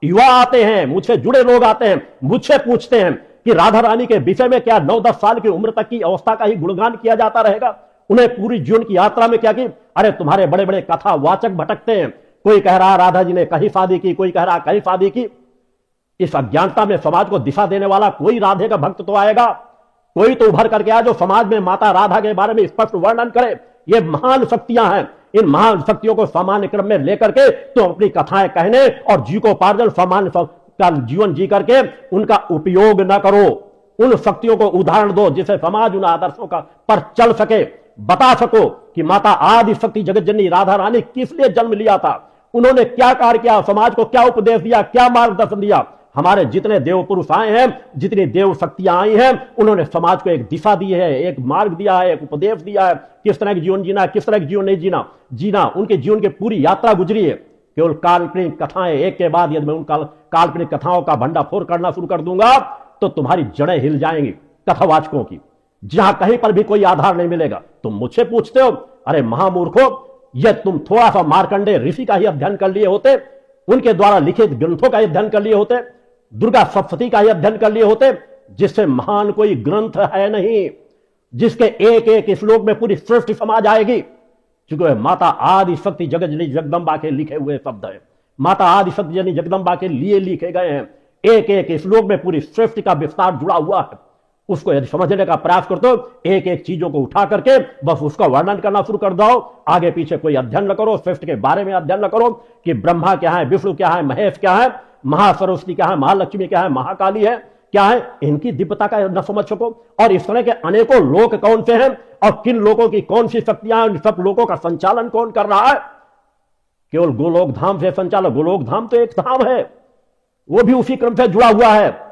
युवा आते हैं, मुझसे जुड़े लोग आते हैं, मुझसे पूछते हैं कि राधा रानी के विषय में क्या 9-10 साल की उम्र तक की अवस्था का ही गुणगान किया जाता रहेगा? उन्हें पूरी जीवन की यात्रा में क्या की? अरे तुम्हारे बड़े बड़े कथा वाचक भटकते हैं, कोई कह रहा राधा जी ने कहीं शादी की, कोई कह रहा कहीं शादी की। इस अज्ञानता में समाज को दिशा देने वाला कोई राधे का भक्त तो आएगा, कोई तो उभर करके आए जो समाज में माता राधा के बारे में स्पष्ट वर्णन करे। ये महान शक्तियां हैं, इन महान शक्तियों को सामान्य क्रम में लेकर के तुम अपनी कथाएं कहने और जीविकोपार्जन सामान्य का जीवन जी करके उनका उपयोग न करो। उन शक्तियों को उदाहरण दो जिसे समाज उन आदर्शों का पर चल सके, बता सको कि माता आदि शक्ति जगत जननी राधा रानी किस लिए जन्म लिया था, उन्होंने क्या कार्य किया, समाज को क्या उपदेश दिया, क्या मार्गदर्शन दिया। हमारे जितने देव पुरुष आए हैं, जितनी देव शक्तियां आई हैं, उन्होंने समाज को एक दिशा दी है, एक मार्ग दिया है, एक उपदेश दिया है, किस तरह का जीवन जीना, किस तरह का जीवन नहीं जीना उनके जीवन की पूरी यात्रा गुजरी है। केवल काल्पनिक कथाएं एक के बाद यदि मैं उन काल्पनिक कथाओं का भंडाफोड़ करना शुरू कर दूंगा तो तुम्हारी जड़ें हिल जाएंगी कथावाचकों की। जहां कहीं पर भी कोई आधार नहीं मिलेगा तुम मुझसे पूछते हो, अरे महामूर्खो, यह तुम थोड़ा सा मार्कंडेय ऋषि का ही अध्ययन कर लिए होते, उनके द्वारा लिखित ग्रंथों का अध्ययन कर लिए होते, दुर्गा सप्तशती का ही अध्ययन कर लिए होते, जिससे महान कोई ग्रंथ है नहीं, जिसके एक एक श्लोक में पूरी सृष्टि समा जाएगी। क्योंकि माता आदि शक्ति जगत जननी जगदम्बा के लिखे हुए शब्द है, माता आदि शक्ति जननी जगदम्बा के लिए लिखे गए हैं। एक एक श्लोक में पूरी सृष्टि का विस्तार जुड़ा हुआ है। उसको यदि समझने का प्रयास करते हो, एक एक चीजों को उठा करके बस उसका वर्णन करना शुरू कर दो, आगे पीछे कोई अध्ययन न करो, सृष्टि के बारे में अध्ययन न करो कि ब्रह्मा क्या है, विष्णु क्या है, महेश क्या है, महासरस्वती क्या है, महालक्ष्मी क्या है, महाकाली है क्या है, इनकी दिव्यता का न समझ सको। और इस तरह के अनेकों लोक कौन से हैं और किन लोगों की कौन सी शक्तियां, सब लोगों का संचालन कौन कर रहा है? केवल गोलोक धाम से संचालन, गोलोक धाम तो एक धाम है, वो भी उसी क्रम से जुड़ा हुआ है।